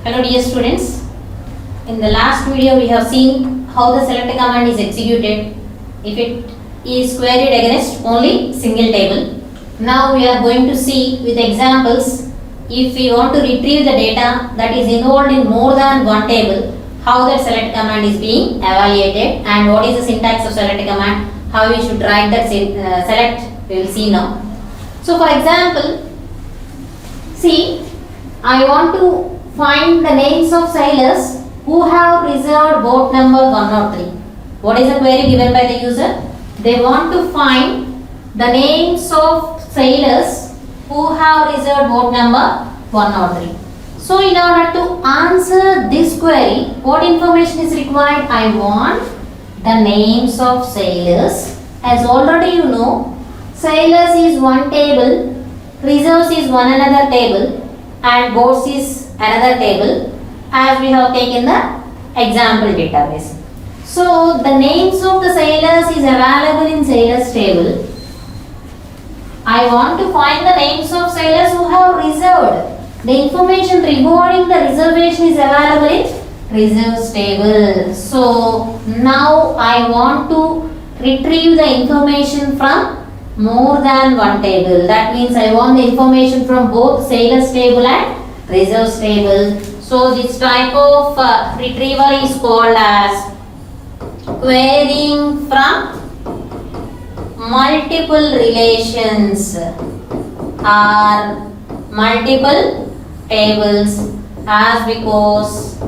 Hello dear students, in the last video we have seen how the select command is executed if it is queried against only single table. Now we are going to see with examples if we want to retrieve the data that is involved in more than one table, how that select command is being evaluated and what is the syntax of select command, how we should write that select, we will see now. So for example, see, I want to find the names of sailors who have reserved boat number 103. What is the query given by the user? They want to find the names of sailors who have reserved boat number 103. So in order to answer this query, what information is required? I want the names of sailors. As already you know, sailors is one table, reserves is one another table, and boats is another table, as we have taken the example database. So the names of the sailors is available in sailors table. I want to find the names of sailors who have reserved. The information regarding the reservation is available in reserves table. So now I want to retrieve the information from more than one table. That means I want the information from both sailors table and reserves table. So this type of retrieval is called as querying from multiple relations or multiple tables, as because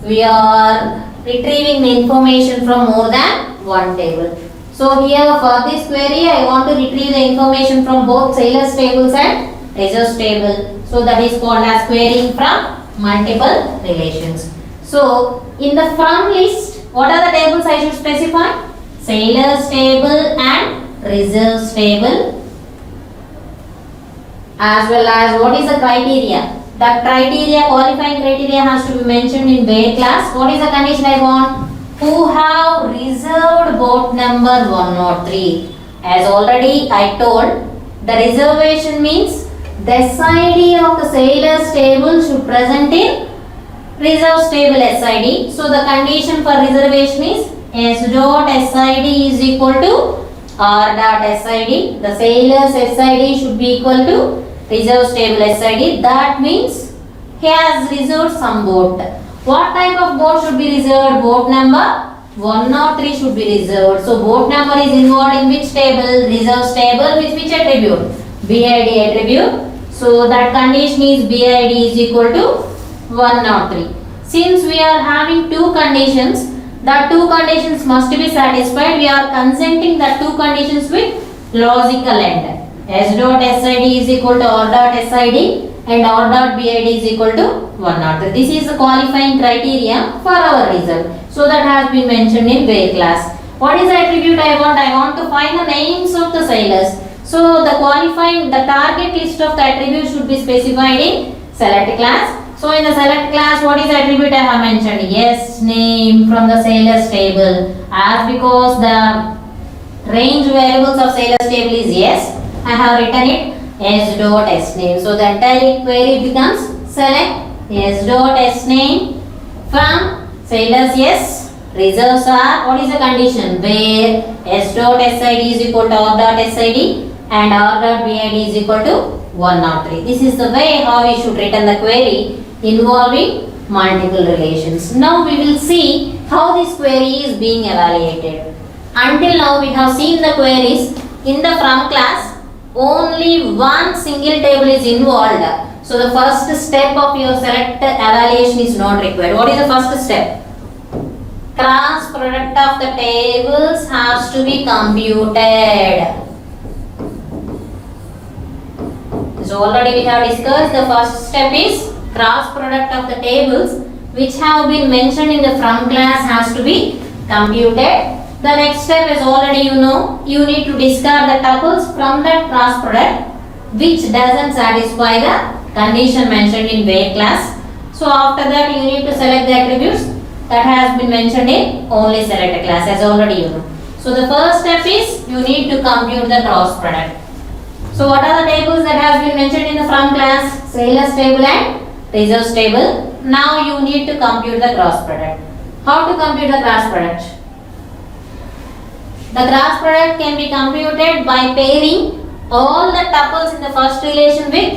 we are retrieving the information from more than one table. So here for this query I want to retrieve the information from both sailors tables and reserves table. So that is called as querying from multiple relations. So in the from list, what are the tables I should specify? Sailors table and reserves table, as well as what is the criteria? The criteria, qualifying criteria has to be mentioned in where class. What is the condition I want? Who have reserved boat number 103. As already I told, the reservation means the SID of the sailors table should present in reserves table SID. So the condition for reservation is S dot SID is equal to R dot SID. The sailors SID should be equal to reserves table SID. That means he has reserved some boat. What type of boat should be reserved? Boat number 103 should be reserved. So boat number is involved in which table? Reserves table with which attribute? BID attribute. So that condition is BID is equal to 103. Since we are having two conditions, the two conditions must be satisfied. We are consenting the two conditions with logical end. S dot SID is equal to R dot SID and R dot BID is equal to 103. This is the qualifying criteria for our result. So that has been mentioned in where class. What is the attribute I want? I want to find the names of the sailors. So the target list of the attributes should be specified in select class. So in the select class, what is the attribute I have mentioned? Yes, name from the sailors table. As because the range variables of sailors table is yes, I have written it S dot S name. So the entire query becomes select S dot S name from sailors yes, reserves are, what is the condition? Where S dot SID is equal to R dot SID and R dot BID is equal to 103. This is the way how we should return the query involving multiple relations. Now we will see how this query is being evaluated. Until now we have seen the queries in the from class. Only one single table is involved. So the first step of your select evaluation is not required. What is the first step? Cross product of the tables has to be computed. So already we have discussed the first step is cross product of the tables which have been mentioned in the from class has to be computed. The next step is already you know, you need to discard the tuples from that cross product which doesn't satisfy the condition mentioned in where class. So after that you need to select the attributes that has been mentioned in only select class, as already you know. So the first step is you need to compute the cross product. So what are the tables that has been mentioned in the from class? Sailors table and reserves table. Now you need to compute the cross product. How to compute the cross product? The cross product can be computed by pairing all the tuples in the first relation with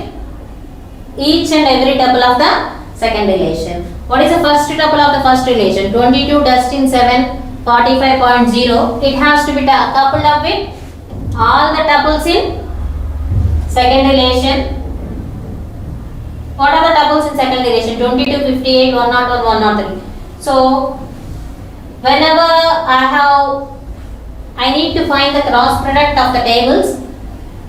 each and every tuple of the second relation. What is the first tuple of the first relation? 22, Dustin 7, 45.0. It has to be coupled up with all the tuples in second relation. What are the tuples in second relation? 22, 58, 101, 103. So, whenever I need to find the cross product of the tables,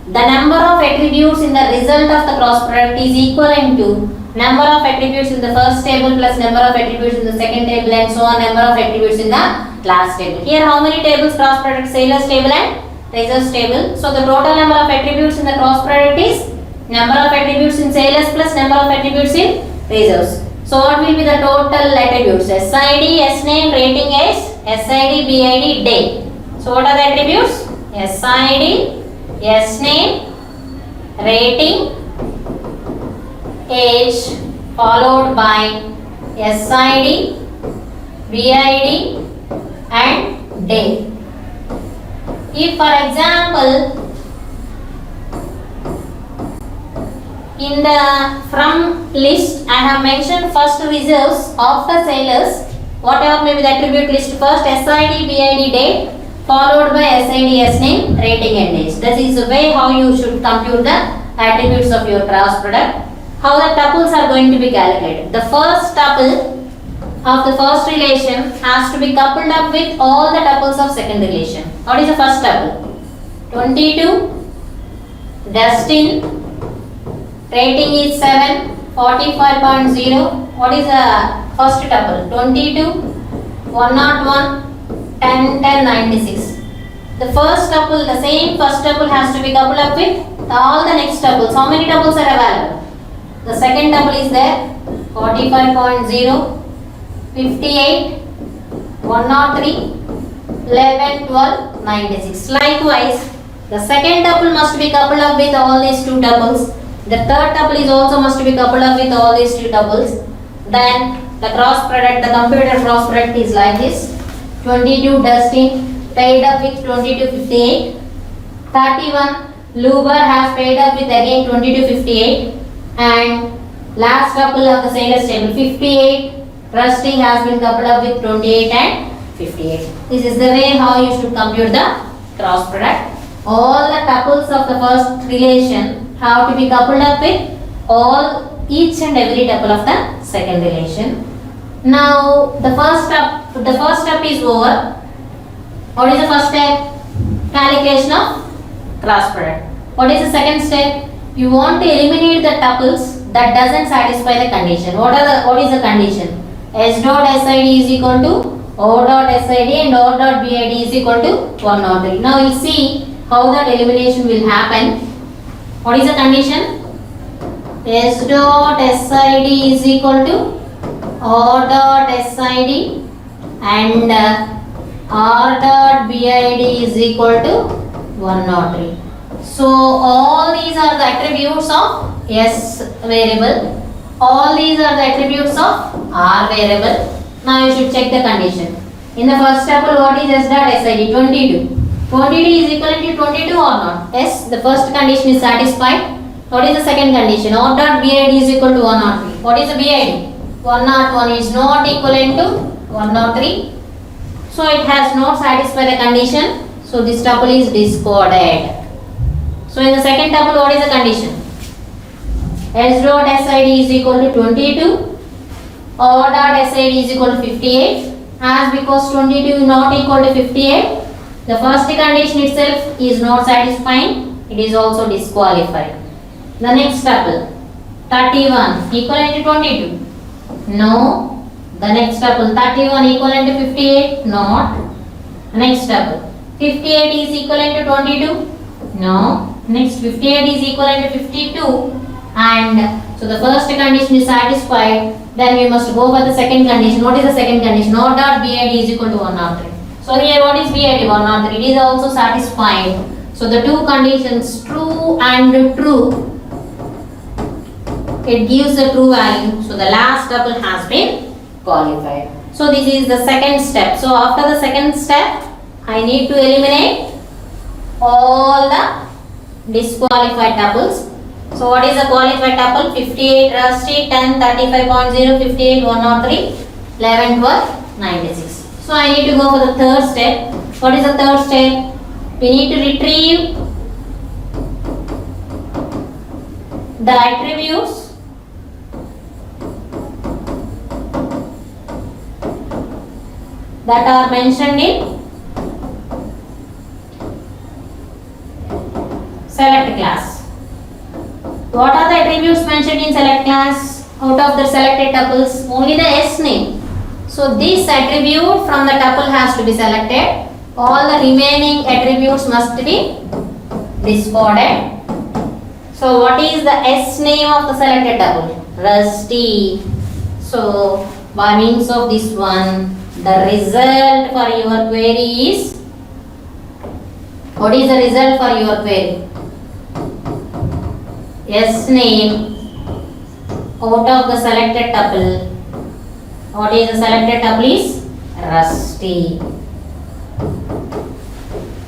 the number of attributes in the result of the cross product is equivalent to number of attributes in the first table plus number of attributes in the second table and so on, number of attributes in the last table. Here how many tables cross product? Sailors table and reserves table. So the total number of attributes in the cross product is number of attributes in sailors plus number of attributes in reserves. So what will be the total attributes? SID, SName, rating age, SID, BID, day. So what are the attributes? SID, SName, rating, age, followed by SID, BID and day. If for example in the from list I have mentioned first reserves of the sailors, whatever may be the attribute list first SID, BID, date followed by SID, SName, rating and age. This is the way how you should compute the attributes of your cross product. How the tuples are going to be calculated. The first tuple of the first relation has to be coupled up with all the tuples of second relation. What is the first tuple? 22, Dustin, rating is 7, 45.0. What is the first tuple? 22, 101, 10, 10, 96. The first tuple, the same first tuple has to be coupled up with all the next tuples. How many tuples are available? The second tuple is there, 45.0, 58, 103, 11, 12, 96. Likewise, the second tuple must be coupled up with all these two tuples. The third tuple is also must be coupled up with all these two tuples. Then the cross product, the computed cross product is like this. 22 Dustin paired up with 22 58. 31 Luber has paired up with again 22 58. And last tuple of the sailors table 58 Rusty has been coupled up with 28 and 58. This is the way how you should compute the cross product. All the tuples of the first relation have to be coupled up with each and every tuple of the second relation. Now the first step is over. What is the first step? Calculation of cross product. What is the second step? You want to eliminate the tuples that doesn't satisfy the condition. What is the condition? S dot SID is equal to O dot SID and O dot BID is equal to 103. Now we'll see how that elimination will happen. What is the condition? S dot SID is equal to O dot SID and R dot BID is equal to 103. So all these are the attributes of S variable. All these are the attributes of R variable. Now you should check the condition. In the first tuple, what is S dot SID? 22. 22 is equal to 22 or not? Yes, the first condition is satisfied. What is the second condition? O dot BID is equal to 103. What is the BID? 101 is not equivalent to 103. So it has not satisfied the condition. So this tuple is discarded. So in the second tuple, what is the condition? S dot SID is equal to 22. O dot SID is equal to 58. As because 22 is not equal to 58, the first condition itself is not satisfying. It is also disqualified. The next tuple, 31 equivalent to 22. No. The next tuple, 31 equivalent to 58. Not. Next tuple, 58 is equivalent to 22. No. Next 58 is equivalent to 52. And so the first condition is satisfied. Then we must go for the second condition. What is the second condition? O dot BID is equal to 103. So here what is BID? 103. It is also satisfied. So the two conditions true and true it gives the true value. So the last tuple has been qualified. So this is the second step. So after the second step, I need to eliminate all the disqualified tuples. So what is the qualified tuple? 58 Rusty, 10, 35.0, 58, 103, 11, 12, 96. So I need to go for the third step. What is the third step? We need to retrieve the attributes that are mentioned in select class. What are the attributes mentioned in select class? Out of the selected tuples, only the S name. So this attribute from the tuple has to be selected. All the remaining attributes must be discarded. So what is the S name of the selected tuple? Rusty. So by means of this one, the result for your query is, what is the result for your query? S name out of the selected tuple. What is the selected tuple is Rusty.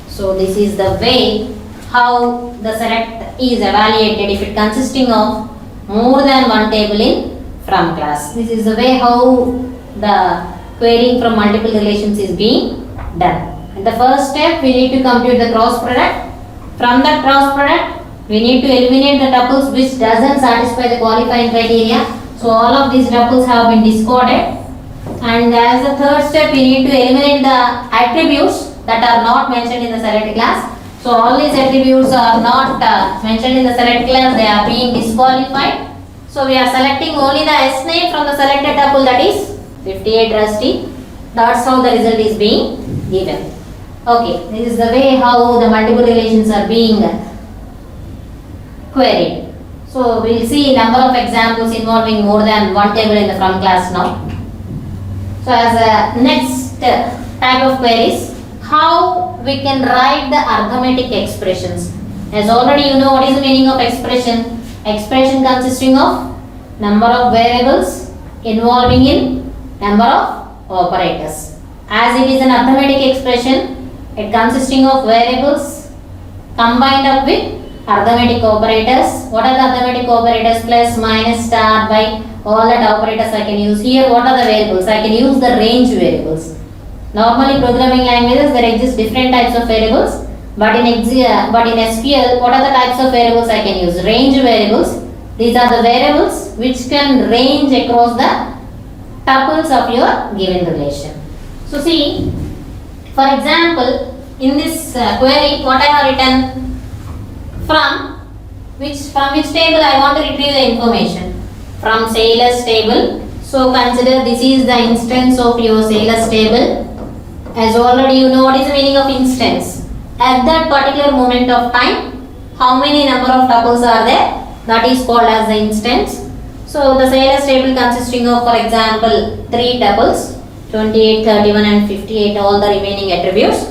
So this is the way how the select is evaluated if it consisting of more than one table in from class. This is the way how the querying from multiple relations is being done. In the first step, we need to compute the cross product. From that cross product, we need to eliminate the tuples which doesn't satisfy the qualifying criteria. So all of these tuples have been discarded. And as a third step, we need to eliminate the attributes that are not mentioned in the select class. So all these attributes are not mentioned in the select class, they are being disqualified. So we are selecting only the S name from the selected tuple, that is 58 Rusty. That's how the result is being given. Okay, this is the way how the multiple relations are being queried. So we will see number of examples involving more than one table in the from class now. So as a next type of queries, how we can write the arithmetic expressions. As already you know what is the meaning of expression. Expression consisting of number of variables involving in number of operators. As it is an arithmetic expression, it consisting of variables combined up with arithmetic operators. What are the arithmetic operators? Plus, minus, star, by, all that operators I can use. Here what are the variables? I can use the range variables. Normally programming languages there exist different types of variables, but in SQL what are the types of variables I can use? Range variables. These are the variables which can range across the tuples of your given relation. So see, for example, in this query what I have written, from which table I want to retrieve the information? From sailors table. So consider this is the instance of your sailors table. As already you know what is the meaning of instance. At that particular moment of time, how many number of tuples are there? That is called as the instance. So the sailors table consisting of, for example, 3 tuples, 28, 31 and 58, all the remaining attributes.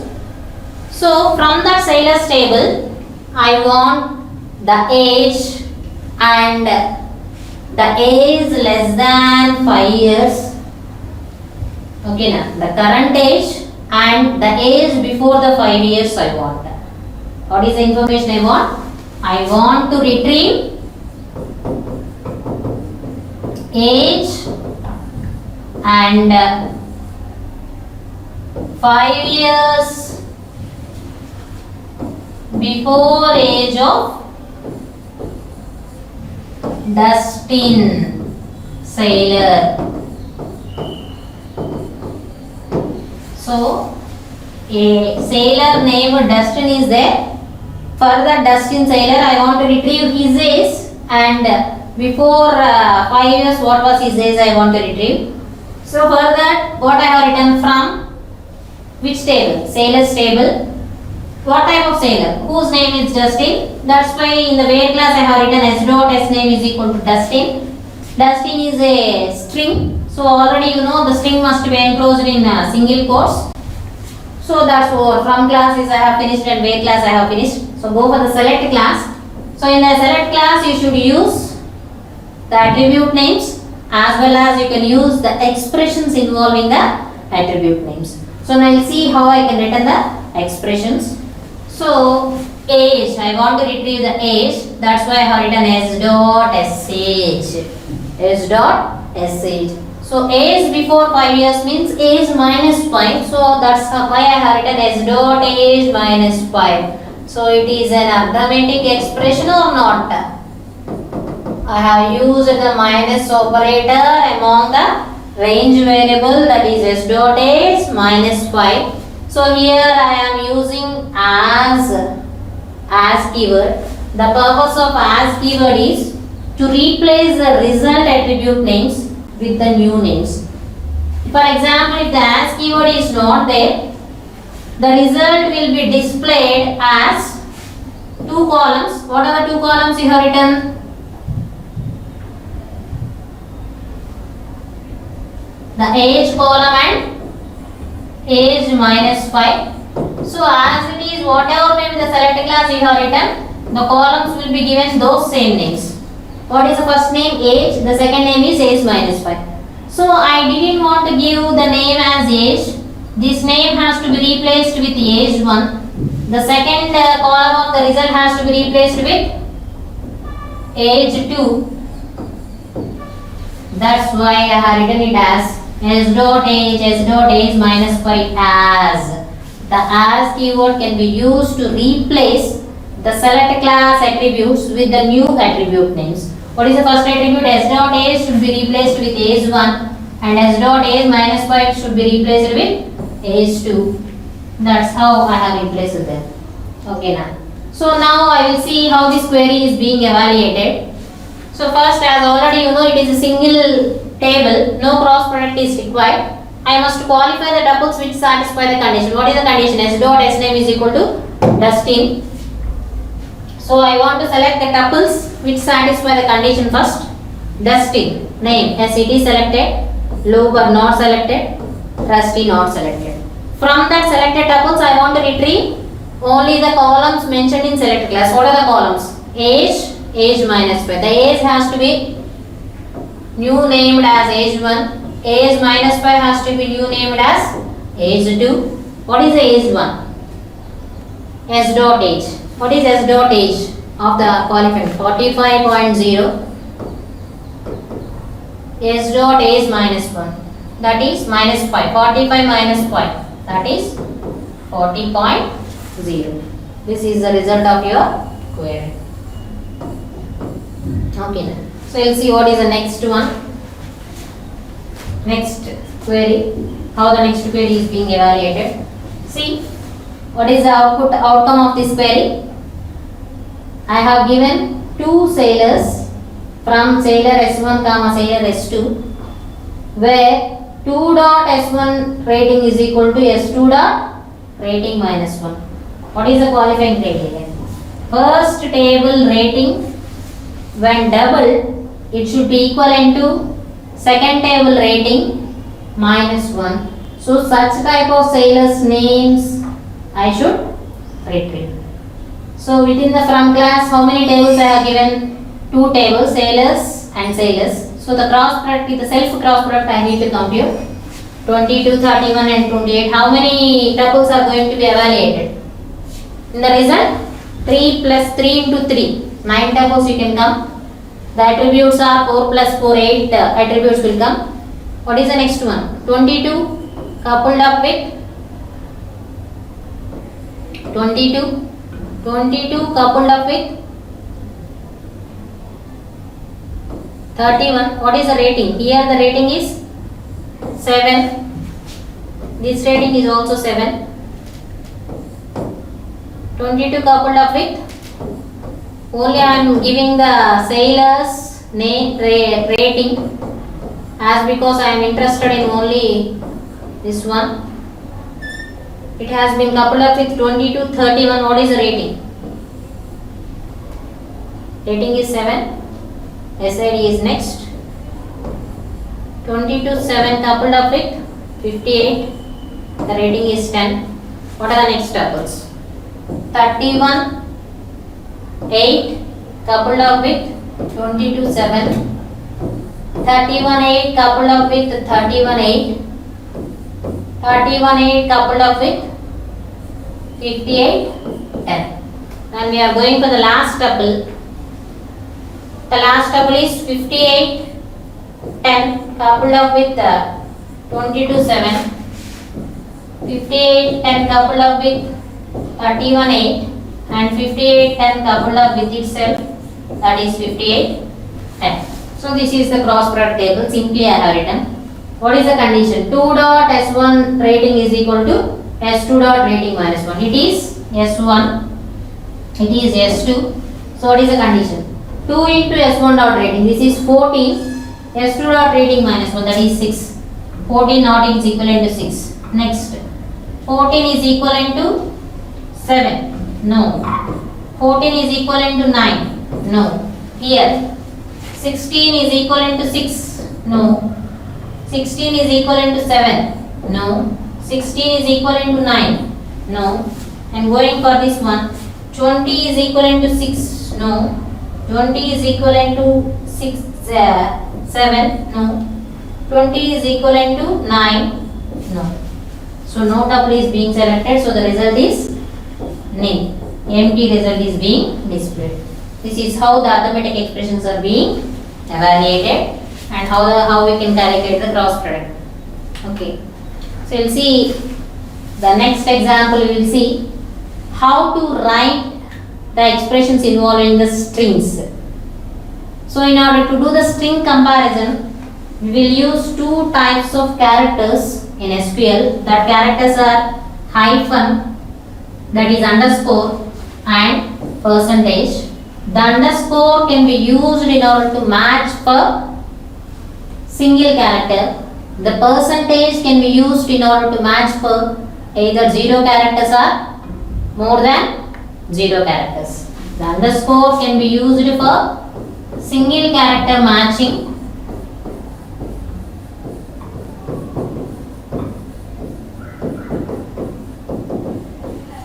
So from that sailors table, I want the age and the age less than 5 years. Okay, now the current age and the age before the 5 years I want. What is the information I want? I want to retrieve age and 5 years before age of Dustin sailor. So a sailor named Dustin is there. For the Dustin sailor I want to retrieve his age and before 5 years what was his age I want to retrieve. So for that what I have written, from which table? Sailors table. What type of sailor? Whose name is Dustin? That's why in the where class I have written s dot s name is equal to Dustin. Dustin is a string. So already you know the string must be enclosed in a single quotes. So that's what from classes I have finished and where class I have finished. So go for the select class. So in the select class you should use the attribute names as well as you can use the expressions involving the attribute names. So now we'll see how I can return the expressions. So age, I want to retrieve the age, that's why I have written s dot sh. S dot sh. So age before 5 years means age minus 5. So that's why I have written s dot age minus 5. So it is an arithmetic expression or not? I have used the minus operator among the range variable, that is s dot age minus 5. So here I am using as keyword. The purpose of as keyword is to replace the result attribute names with the new names. For example, if the as keyword is not there, the result will be displayed as two columns. What are the two columns you have written? The age column and age minus 5. So as it is, whatever may be the select class you have written, the columns will be given those same names. What is the first name? Age. The second name is age minus 5. So I didn't want to give the name as age. This name has to be replaced with age 1. The second column of the result has to be replaced with age 2. That's why I have written it as s dot age minus 5 as. The as keyword can be used to replace the select class attributes with the new attribute names. What is the first attribute? S dot age should be replaced with age 1 and s dot age minus 5 should be replaced with age 2. That's how I have replaced them. Okay now. So now I will see how this query is being evaluated. So first, as already you know, it is a single table, no cross product is required. I must qualify the tuples which satisfy the condition. What is the condition? S dot s name is equal to Dustin. So I want to select the tuples which satisfy the condition first. Dustin name SET selected, Lober not selected, Rusty not selected. From that selected tuples I want to retrieve only the columns mentioned in select class. What are the columns? Age minus 5. The age has to be new named as age 1. Age minus 5 has to be new named as age 2. What is the age 1? S dot age. What is S dot age of the qualifier? 45.0. S dot age minus 1. That is minus 5. 45 minus 5. That is 40.0. This is the result of your query. Okay. So you'll see what is the next one. Next query, how the next query is being evaluated. See, what is the outcome of this query? I have given two sailors from sailor S1 comma sailor S2, where 2 dot S1 rating is equal to S2 dot rating minus 1. What is the qualifying criteria? First table rating, when doubled, it should be equivalent to second table rating minus 1. So such type of sailors names I should retrieve. So within the from class, how many tables I have given? 2 tables, sailors and sailors. So the cross product with the self cross product I need to compute. 22, 31 and 28. How many tuples are going to be evaluated? In the result, 3 plus 3 into 3. 9 tuples you can come. The attributes are 4 plus 4, 8 attributes will come. What is the next one? 22 coupled up with 22. 22 coupled up with 31. What is the rating? Here the rating is 7. This rating is also 7. 22 coupled up with, only I am giving the sailors name rating as because I am interested in only this one. It has been coupled up with 22, 31. What is the rating? Rating is 7. SID is next. 22, 7 coupled up with 58. The rating is 10. What are the next tuples? 31, 8 coupled up with 22, 7. 31 8 coupled up with 31 8. 31 8 coupled up with 58 10. Then we are going for the last tuple. The last tuple is 58 10 coupled up with 22 7. 58 10 coupled up with 31 8 and 58 10 coupled up with itself, that is 58 10. So this is the cross product table. Simply I have written. What is the condition? 2 dot S1 rating is equal to S2 dot rating minus 1. It is S1. It is S2. So what is the condition? 2 into S1 dot rating. This is 14. S2 dot rating minus 1, that is 6. 14 not is equivalent to 6. Next. 14 is equivalent to 7. No. 14 is equivalent to 9. No. Here. 16 is equivalent to 6. No. 16 is equivalent to 7. No. 16 is equivalent to 9. No. And going for this one. 20 is equivalent to 6. No. 20 is equivalent to 6, 7. No. 20 is equivalent to 9. No. So no tuple is being selected. So the result is nil. Empty result is being displayed. This is how the arithmetic expressions are being evaluated and how we can calculate the cross product. Okay. So we'll see the next example. We will see how to write the expressions involving the strings. So in order to do the string comparison, we will use two types of characters in SQL. That characters are hyphen, that is underscore, and percentage. The underscore can be used in order to match for single character. The percentage can be used in order to match for either 0 characters or more than 0 characters. The underscore can be used for single character matching,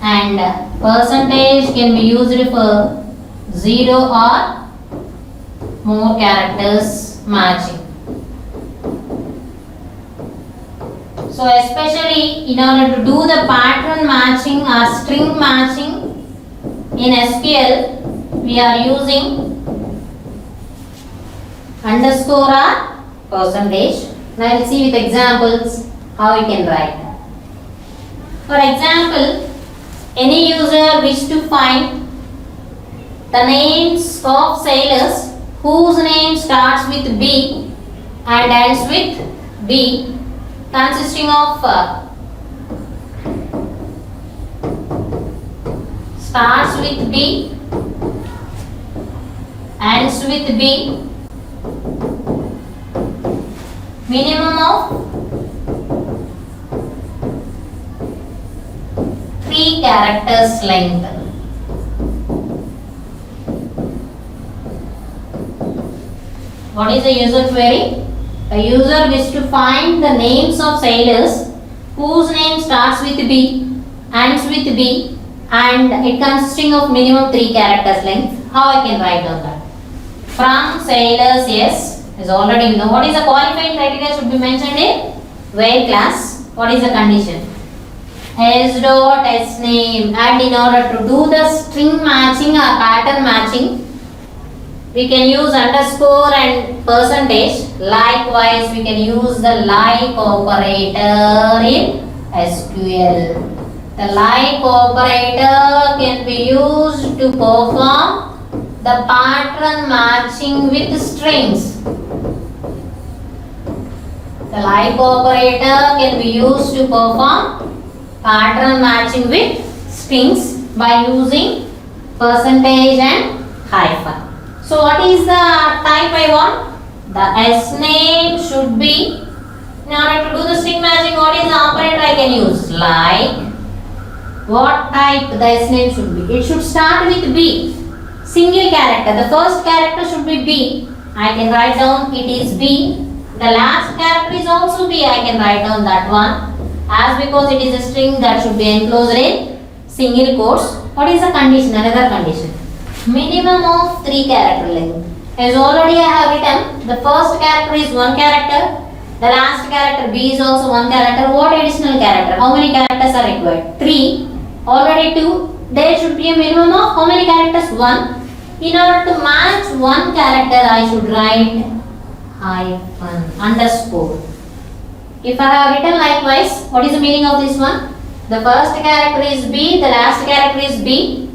and percentage can be used for 0 or more characters matching. So especially in order to do the pattern matching or string matching in SQL, we are using underscore or percentage. Now we'll see with examples how we can write. For example, any user wish to find the names of sailors whose name starts with B and ends with B, consisting of starts with B, ends with B, minimum of 3 characters length. What is the user query? The user wishes to find the names of sailors whose name starts with B, ends with B, and it consisting of minimum 3 characters length. How I can write down that? From sailors, yes, is already known. What is the qualifying criteria should be mentioned in where class? What is the condition? S dot S name, and in order to do the string matching or pattern matching, we can use underscore and percentage. Likewise, we can use the like operator in SQL. The like operator can be used to perform the pattern matching with strings. The like operator can be used to perform pattern matching with strings by using percentage and hyphen. So what is the type I want? The S name should be, in order to do the string matching, what is the operator I can use? Like. What type the S name should be? It should start with B. Single character. The first character should be B. I can write down it is B. The last character is also B. I can write down that one. As because it is a string that should be enclosed in single quotes. What is the condition? Another condition. Minimum of 3 character length. As already I have written, the first character is one character, the last character B is also one character. What additional character? How many characters are required? 3. Already 2. There should be a minimum of how many characters? 1. In order to match one character, I should write hyphen underscore. If I have written likewise, what is the meaning of this one? The first character is B, the last character is B.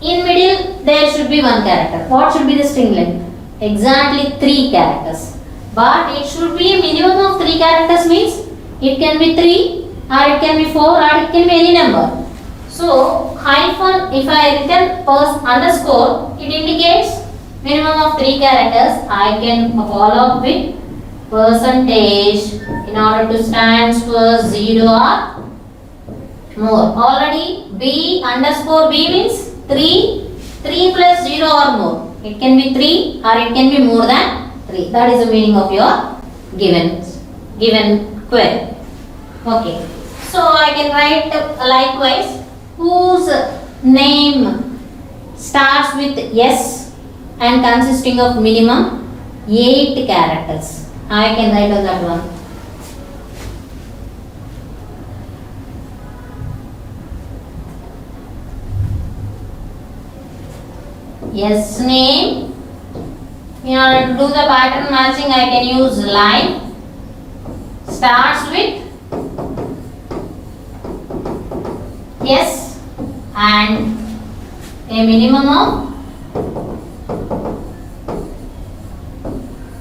In middle, there should be one character. What should be the string length? Exactly 3 characters. But it should be a minimum of 3 characters, means it can be 3 or it can be 4 or it can be any number. So hyphen, if I written underscore, it indicates minimum of 3 characters. I can follow up with percentage in order to stands for 0 or more. Already B underscore B means 3 plus 0 or more. It can be 3 or it can be more than 3. That is the meaning of your given query. Okay. So I can write likewise, whose name starts with S and consisting of minimum 8 characters. I can write on that one. Yes name. In order to do the pattern matching, I can use line. Starts with S and a minimum of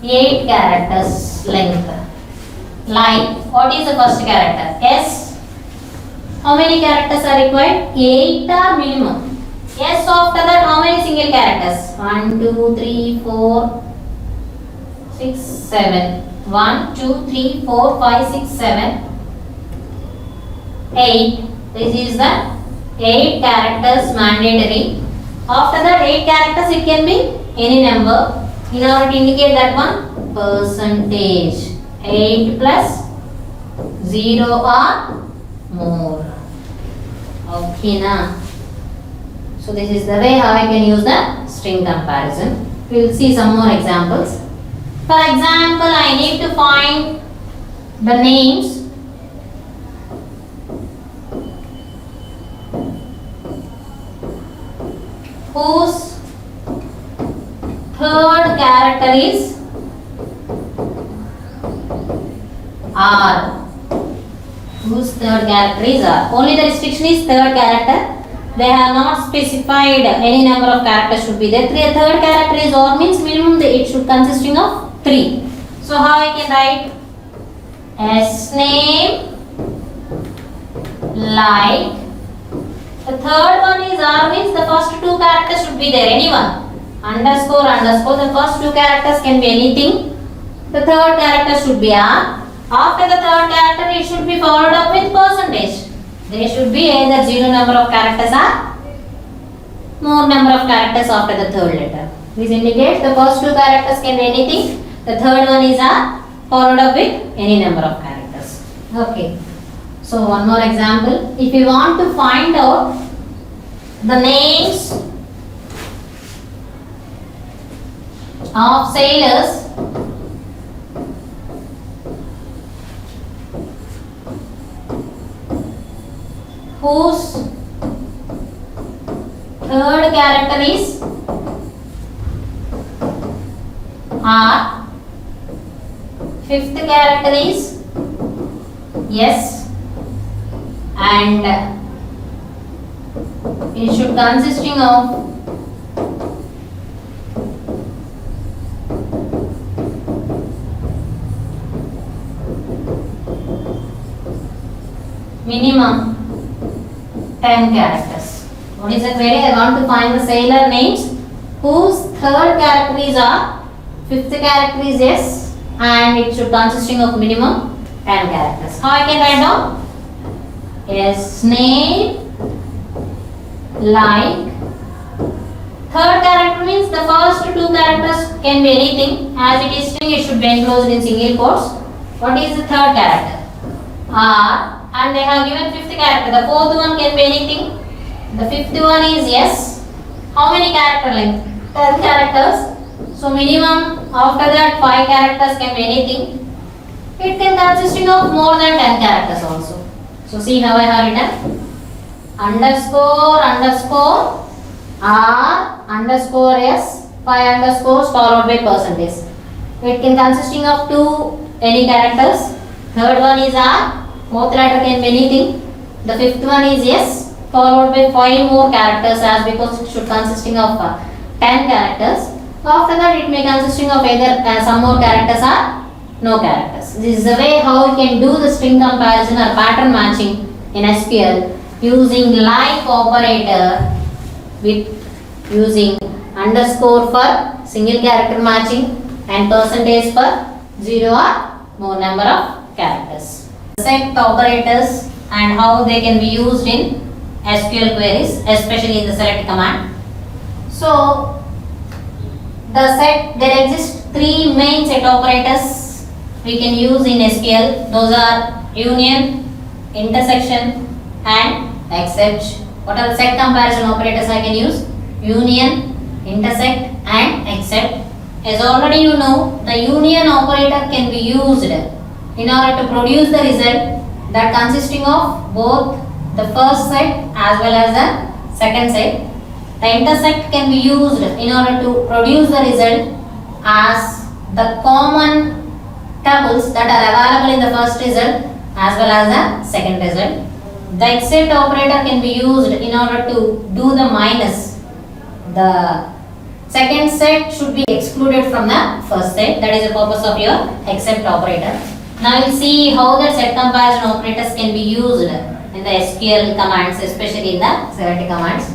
8 characters length. Line. What is the first character? S. How many characters are required? 8 are minimum. S after that, how many single characters? 1, 2, 3, 4, 6, 7. 1, 2, 3, 4, 5, 6, 7, 8. This is the 8 characters mandatory. After that 8 characters, it can be any number. In order to indicate that one, percentage. 8 plus 0 or more. Okay na. So this is the way how I can use the string comparison. We will see some more examples. For example, I need to find the names whose third character is R. Whose third character is R. Only the restriction is third character. They have not specified any number of characters should be there. Third character is or means minimum it should consisting of 3. So how I can write? S name like. The third one is R means the first 2 characters should be there. Anyone. Underscore. The first 2 characters can be anything. The third character should be R. After the third character, it should be followed up with percentage. There should be either 0 number of characters or more number of characters after the third letter. This indicates the first 2 characters can be anything. The third one is R followed up with any number of characters. Okay. So one more example. If you want to find out the names of sailors whose third character is R, fifth character is S, and it should consisting of minimum 10 characters. What is the query? I want to find the sailor names whose third character is R, fifth character is S, and it should consisting of minimum 10 characters. How I can write down? S name like. Third character means the first 2 characters can be anything. As it is string, it should be enclosed in single quotes. What is the third character? R. And they have given fifth character. The fourth one can be anything. The fifth one is S. How many character length? 10 characters. So minimum after that 5 characters can be anything. It can consisting of more than 10 characters also. So see how I have written underscore underscore r underscore s 5 underscores followed by percentage. It can consisting of 2 any characters. Third one is r. Fourth letter can be anything. The fifth one is s followed by 5 more characters as because it should consisting of 10 characters. After that it may consisting of either some more characters or no characters. This is the way how you can do the string comparison or pattern matching in SQL using like operator with using underscore for single character matching and percentage for 0 or more number of characters. Set operators and how they can be used in SQL queries, especially in the select command. So the set, there exist 3 main set operators we can use in SQL. Those are union, intersection and except. What are the set comparison operators I can use? Union, intersect and except. As already you know, the union operator can be used in order to produce the result that consisting of both the first set as well as the second set. The intersect can be used in order to produce the result as the common tuples that are available in the first result as well as the second result. The except operator can be used in order to do the minus. The second set should be excluded from the first set. That is the purpose of your except operator. Now we'll see how the set comparison operators can be used in the SQL commands, especially in the select commands.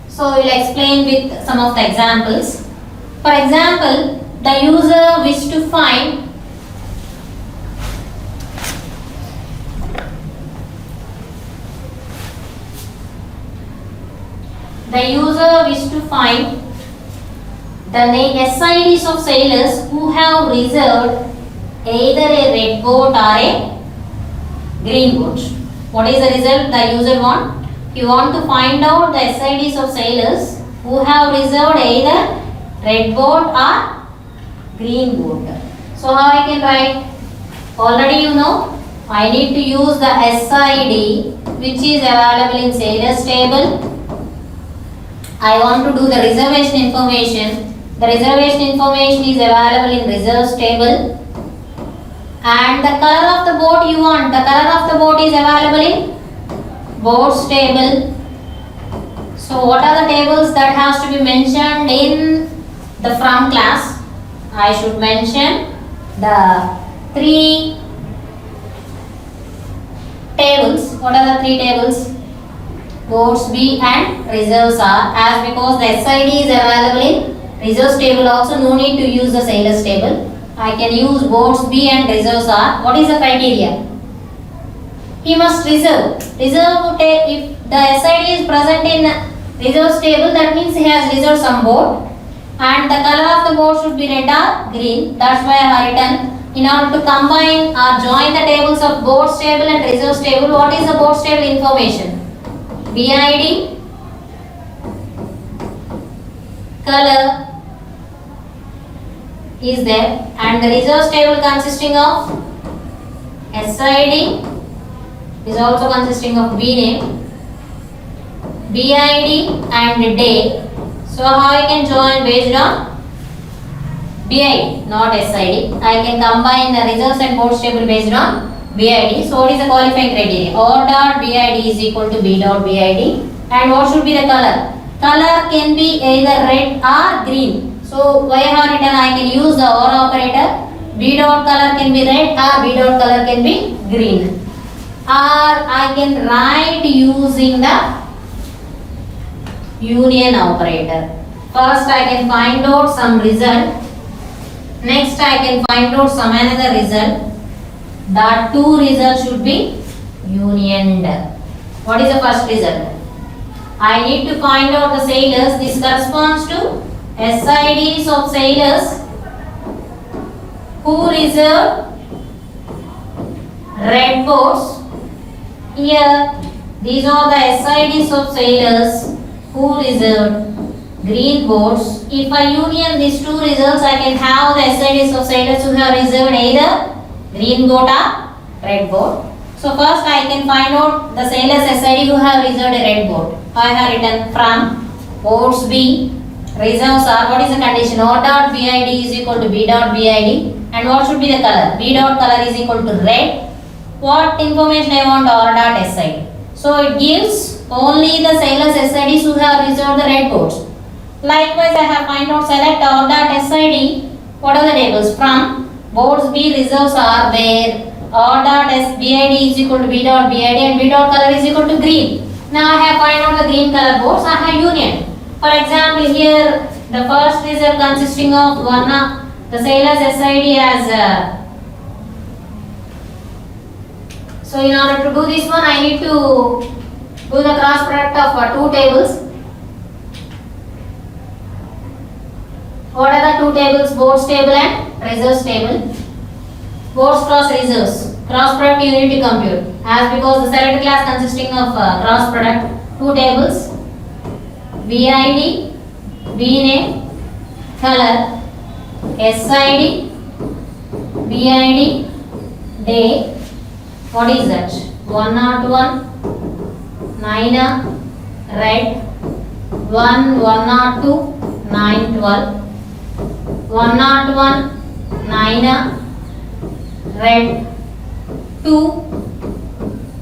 So we'll explain with some of the examples. For example, the user wishes to find the SIDs of sailors who have reserved either a red boat or a green boat. What is the result the user want? You want to find out the SIDs of sailors who have reserved either red boat or green boat. So how I can write? Already you know, I need to use the SID which is available in sailors table. I want to do the reservation information. The reservation information is available in reserves table. And the color of the boat you want, the color of the boat is available in boats table. So what are the tables that has to be mentioned in the from class? I should mention the 3 tables. What are the 3 tables? Boats B and reserves R, as because the SID is available in reserves table also, no need to use the sailors table. I can use boats B and reserves R. What is the criteria? He must reserve. If the SID is present in reserves table, that means he has reserved some boat. And the color of the boat should be red or green. That's why I have written. In order to combine or join the tables of boats table and reserves table, what is the boats table information? BID, color is there, and the reserves table consisting of SID is also consisting of B name, BID and day. So how I can join based on BID, not SID. I can combine the reserves and boats table based on BID. So what is the qualifying criteria? O dot BID is equal to B dot BID. And what should be the color? Color can be either red or green. So why I have written I can use the OR operator. B dot color can be red or B dot color can be green. Or I can write using the union operator. First I can find out some result. Next I can find out some another result. The 2 results should be unioned. What is the first result? I need to find out the sailors. This corresponds to SIDs of sailors who reserve red boats. Here these are the SIDs of sailors who reserved green boards. If I union these two results, I can have the SIDs of sailors who have reserved either green board or red board. So first I can find out the sailors SID who have reserved a red board. I have written from boards B, reserves are, what is the condition? O dot BID is equal to B dot BID, and what should be the color? B dot color is equal to red. What information I want? R dot SID. So it gives only the sailors SIDs who have reserved the red boards. Likewise, I have find out select R dot SID. What are the tables? From boards B, reserves are where R dot BID is equal to B dot BID and B dot color is equal to green. Now I have find out the green color boards. I have union. For example, here the first result consisting of one the sailors SID as so in order to do this one, I need to do the cross product of two tables. What are the two tables? Boards table and reserves table. Boards cross reserves. Cross product you need to compute. As because the selected class consisting of cross product, two tables. BID, B name, color, SID, BID, day. What is that? 101, 9, red, 102, 9, 12, 101, 9, red, 2,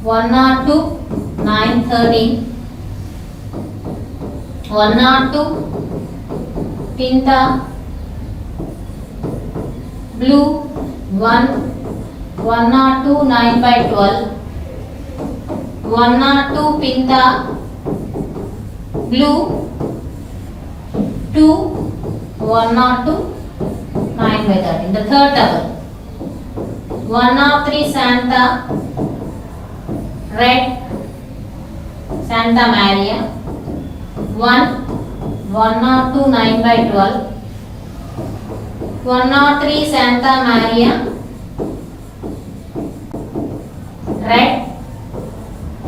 102, 9, 13, 102, pinta, blue, 1, 102, 9 by 12, 102, pinta, blue, 2, 102, 9 by 13. The third table. 103, Santa, red, Santa Maria, 102, 9 by 12, 103, Santa Maria, red,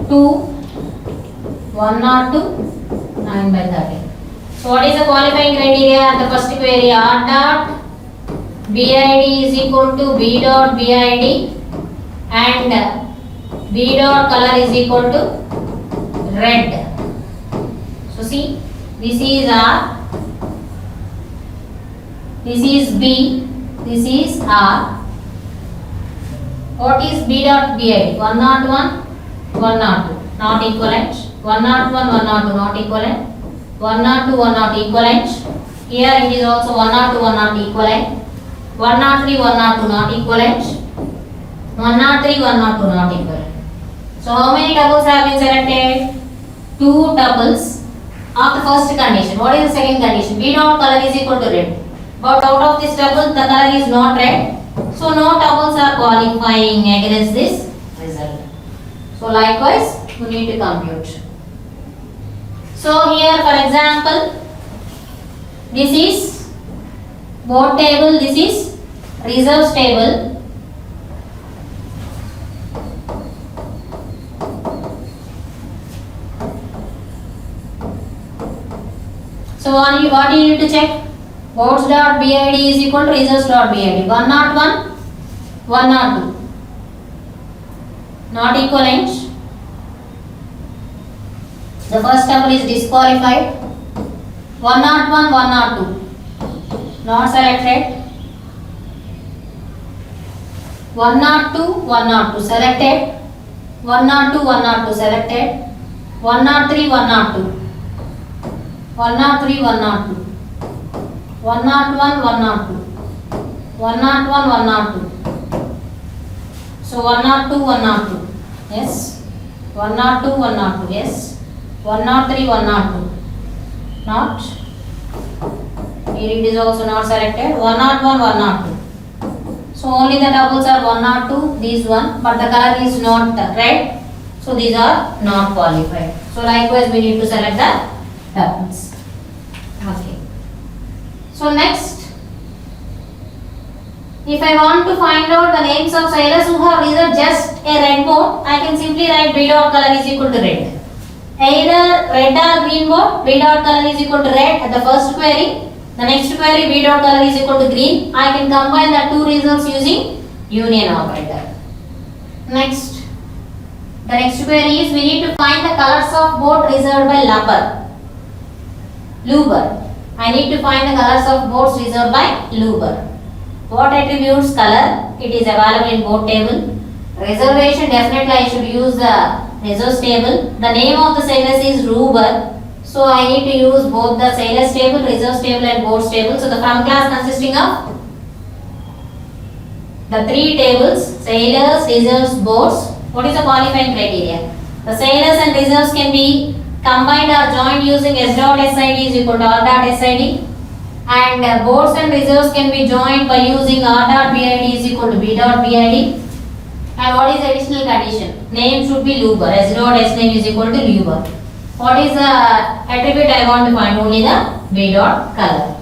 2, 102, 9 by 13. So what is the qualifying criteria? The first query, R dot BID is equal to B dot BID and B dot color is equal to red. So see, this is R, this is B, this is R. What is B dot BID? 101, 102, not equivalent. 101, 102, not equivalent. 102, 102 equivalent. Here it is also 102, 102 equivalent. 103, 102 not equivalent. 103, 102 not equivalent. So how many tuples have been selected? Two tuples of the first condition. What is the second condition? B dot color is equal to red. But out of this tuple, the color is not red. So no tuples are qualifying against this result. So likewise, you need to compute. So here for example, this is board table, this is reserves table. So what do you need to check? Boards dot BID is equal to reserves dot BID. 101, 102. Not equivalent. The first tuple is disqualified. 101, 102. Not selected. 102, 102 selected. 102, 102 selected. 103, 102. 103, 102. 101, 102. 101, 102. So 102, 102. Yes. 102, 102. Yes. 103, 102. Not. Here it is also not selected. 101, 102. So only the doubles are 102, these one, but the color is not red. So these are not qualified. So likewise we need to select the doubles. Okay. So next, if I want to find out the names of sailors who have reserved just a red board, I can simply write B dot color is equal to red. either red or green board. B dot color is equal to red at the first query. The next query B dot color is equal to green. I can combine the two results using union operator. Next, the next query is we need to find the colors of board reserved by Luber. I need to find the colors of boards reserved by Luber. What attributes color? It is available in board table. Reservation, definitely I should use the reserves table. The name of the sailors is Luber. So I need to use both the sailors table, reserves table and boards table. So the from class consisting of the three tables, sailors, reserves, boards. What is the qualifying criteria? The sailors and reserves can be combined or joined using S dot SID is equal to R dot SID. And boards and reserves can be joined by using R dot BID is equal to B dot BID. And what is the additional condition? Name should be Luber. S dot S name is equal to Luber. What is the attribute I want to find? Only the B dot color.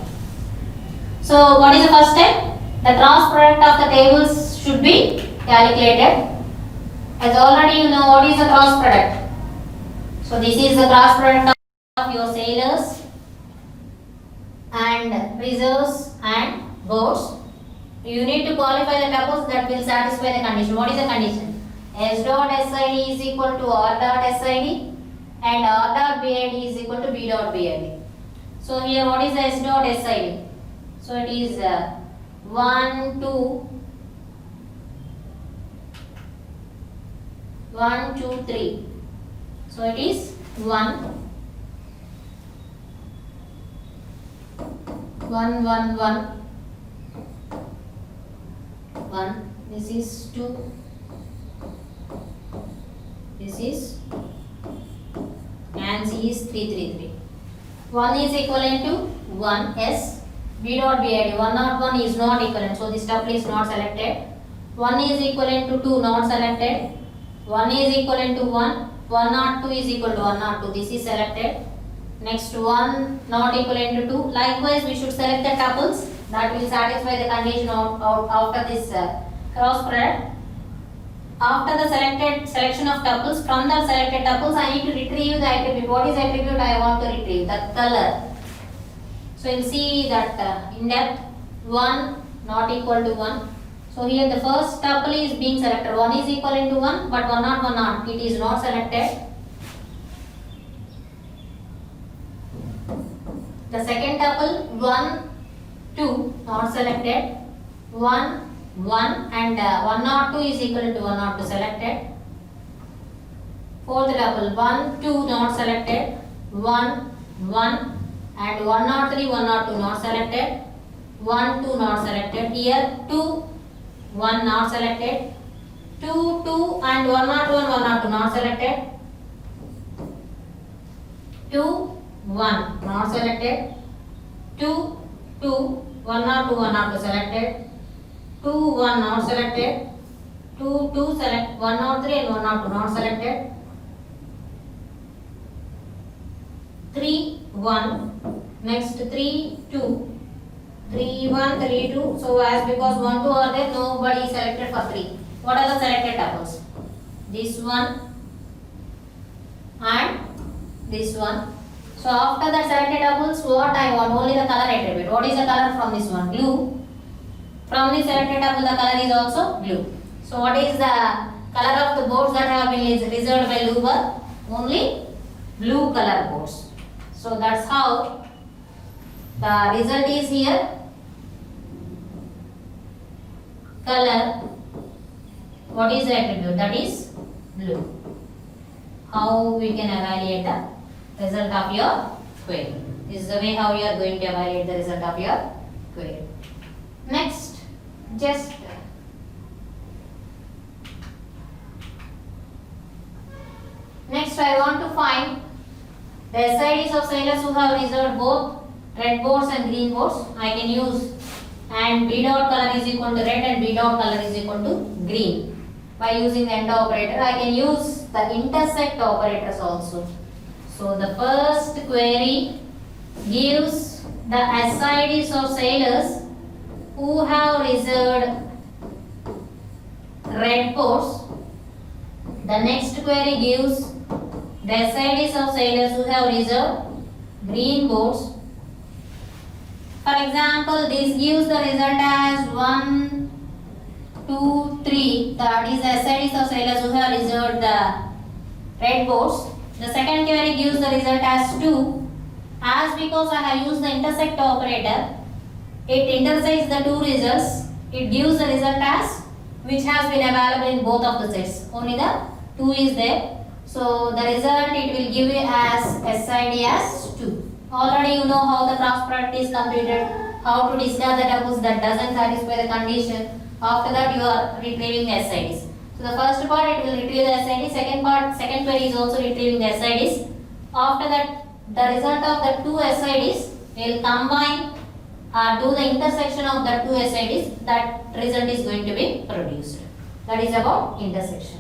So what is the first step? The cross product of the tables should be calculated. As already you know what is the cross product. So this is the cross product of your sailors and reserves and boards. You need to qualify the tuples that will satisfy the condition. What is the condition? S dot SID is equal to R dot SID and R dot BID is equal to B dot BID. So here what is the S dot SID? So it is 1, 2, 3. So it is 1, 1, 1, 1. 1. This is 2. This is and C is 3, 3, 3. 1 is equivalent to 1 S. B dot BID 1 not 1 is not equivalent, so this tuple is not selected. 1 is equivalent to 2 not selected. 1 is equivalent to 1. 1 not 2 is equal to 1 not 2. This is selected. Next 1 not equivalent to 2. Likewise we should select the tuples that will satisfy the condition after this cross product. After the selection of tuples, from the selected tuples I need to retrieve the attribute. What is the attribute I want to retrieve? The color. So you will see that in depth 1 not equal to 1. So here the first tuple is being selected. 1 is equivalent to 1 but 1 not 1 not. It is not selected. The second tuple 1, 2 not selected. 1, 1 and 1 not 2 is equal to 1 not 2 selected. Fourth tuple 1, 2 not selected. 1, 1 and 1 not 3, 1 not 2 not selected. 1, 2 not selected. Here 2, 1 not selected. 2, 2 and 1 not 1, 1 not 2 not selected. 2, 1 not selected. 2, 2, 1 not 2, 1 not 2 selected. 2, 1 not selected. 2, 2 select 1 not 3 and 1 not 2 not selected. 3, 1. Next 3, 2. 3, 1, 3, 2. So as because 1, 2 are there, nobody is selected for 3. What are the selected tuples? This one and this one. So after the selected tuples, what I want? Only the color attribute. What is the color from this one? Blue. From the selected tuple, the color is also blue. So what is the color of the boards that have been reserved by Luber? Only blue color boards. So that's how the result is here. Color. What is the attribute? That is blue. How we can evaluate the result of your query? This is the way how you are going to evaluate the result of your query. Next, next I want to find the SIDs of sailors who have reserved both red boards and green boards. I can use and B dot color is equal to red and B dot color is equal to green. By using the AND operator, I can use the intersect operators also. So the first query gives the SIDs of sailors who have reserved red boards. The next query gives the SIDs of sailors who have reserved green boats. For example, this gives the result as 1, 2, 3. That is the SIDs of sailors who have reserved the red boats. The second query gives the result as 2. As because I have used the intersect operator, it intersects the two results. It gives the result as which has been available in both of the sets. Only the 2 is there. So the result it will give you as SID as 2. Already you know how the cross product is completed, how to discard the tuples that doesn't satisfy the condition. After that you are retrieving the SIDs. So the first part it will retrieve the SID, second query is also retrieving the SIDs. After that the result of the two SIDs will combine or do the intersection of the two SIDs, that result is going to be produced. That is about intersection.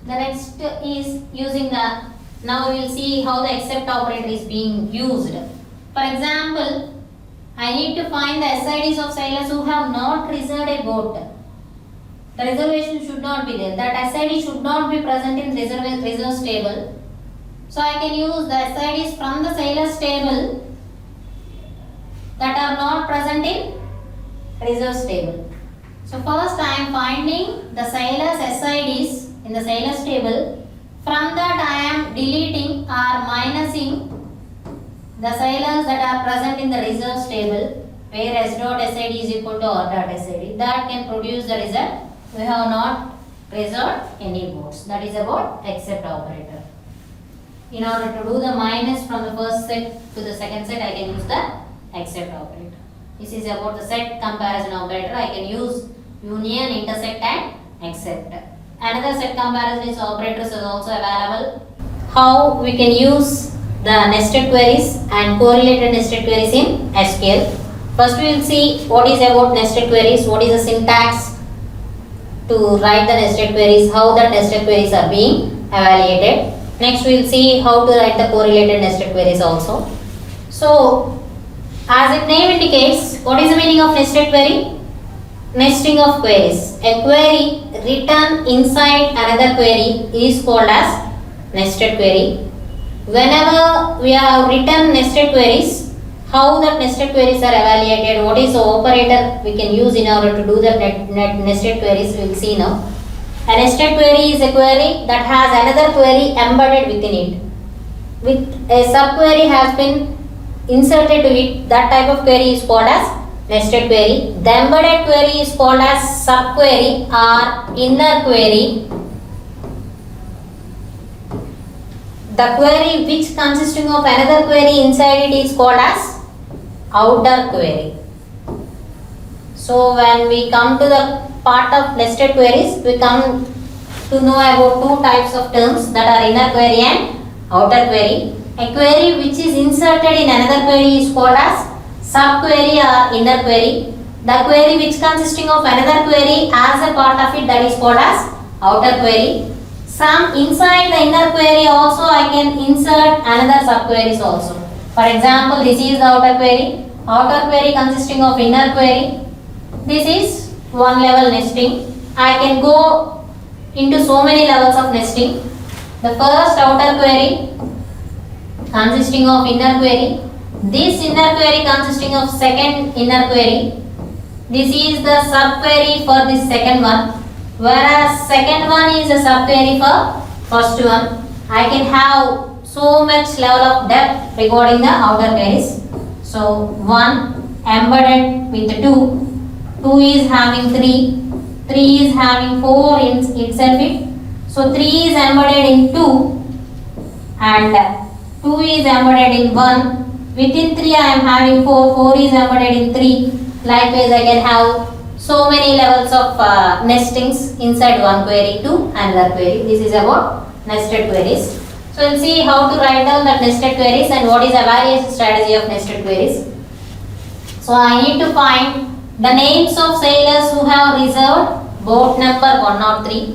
The next is using the, now we will see how the except operator is being used. For example, I need to find the SIDs of sailors who have not reserved a boat. The reservation should not be there. That SID should not be present in reserves table. So I can use the SIDs from the sailors table that are not present in reserves table. So first I am finding the sailors SIDs in the sailors table. From that I am deleting or minusing the sailors that are present in the reserves table, where S dot SID is equal to R dot SID. That can produce the result. We have not reserved any boats. That is about except operator. In order to do the minus from the first set to the second set, I can use the except operator. This is about the set comparison operator. I can use union, intersect and except. Another set comparison operators is also available. How we can use the nested queries and correlated nested queries in SQL. First we will see what is about nested queries, what is the syntax to write the nested queries, how the nested queries are being evaluated. Next we will see how to write the correlated nested queries also. So as its name indicates, what is the meaning of nested query? Nesting of queries. A query written inside another query is called as nested query. Whenever we have written nested queries, how the nested queries are evaluated, what is the operator we can use in order to do the nested queries, we will see now. A nested query is a query that has another query embedded within it. With a subquery has been inserted to it, that type of query is called as nested query. The embedded query is called as subquery or inner query. The query which consisting of another query inside it is called as outer query. So when we come to the part of nested queries, we come to know about two types of terms, that are inner query and outer query. A query which is inserted in another query is called as subquery or inner query. The query which consisting of another query as a part of it, that is called as outer query. Some inside the inner query also I can insert another subqueries also. For example, this is the outer query. Outer query consisting of inner query. This is one level nesting. I can go into so many levels of nesting. The first outer query consisting of inner query. This inner query consisting of second inner query. This is the subquery for this second one, whereas second one is a subquery for first one. I can have so much level of depth regarding the outer queries. So 1 embedded with 2, 2 is having 3, 3 is having 4 in itself. So 3 is embedded in 2 and 2 is embedded in 1. Within 3 I am having 4, 4 is embedded in 3. Likewise I can have so many levels of nestings inside one query to another query. This is about nested queries. So we'll see how to write down the nested queries and what is the various strategy of nested queries. So I need to find the names of sailors who have reserved boat number 103.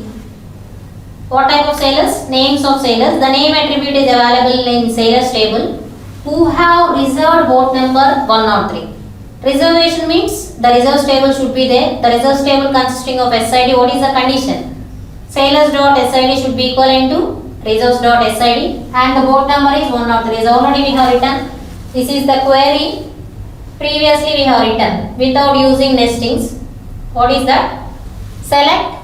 What type of sailors? Names of sailors. The name attribute is available in sailors table. Who have reserved boat number 103. Reservation means the reserves table should be there. The reserves table consisting of SID. What is the condition? sailors dot SID should be equivalent to reserves dot SID, and the boat number is 103. As already we have written, this is the query. Previously we have written without using nestings. What is that? Select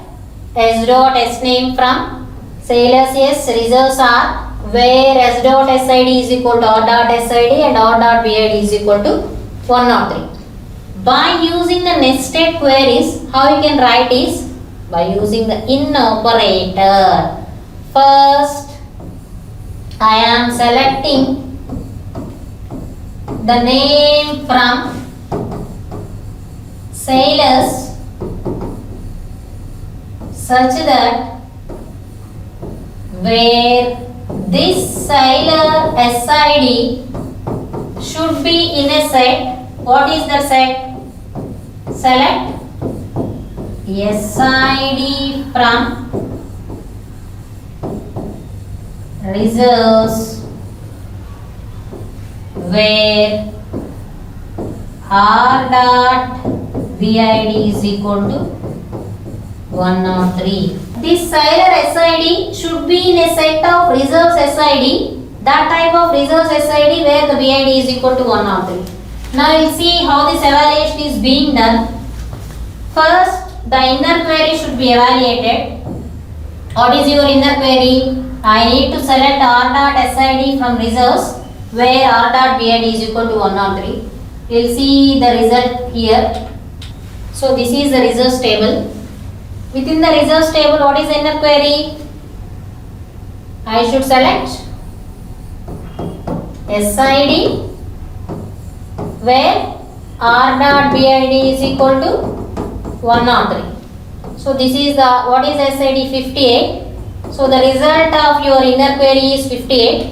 S dot S name from sailors S, reserves R, where S dot SID is equal to R dot SID and R dot BID is equal to 103. By using the nested queries, how you can write is by using the in operator. First, I am selecting the name from sailors such that where this sailor SID should be in a set. What is the set? Select SID from reserves where R dot BID is equal to 103. This sailor SID should be in a set of reserves SID, that type of reserves SID where the BID is equal to 103. Now we will see how this evaluation is being done. First, the inner query should be evaluated. What is your inner query? I need to select R dot SID from reserves where R dot BID is equal to 103. We will see the result here. So this is the reserves table. Within the reserves table, what is the inner query? I should select SID where R dot BID is equal to 103. So this is the, what is SID? 58. So the result of your inner query is 58.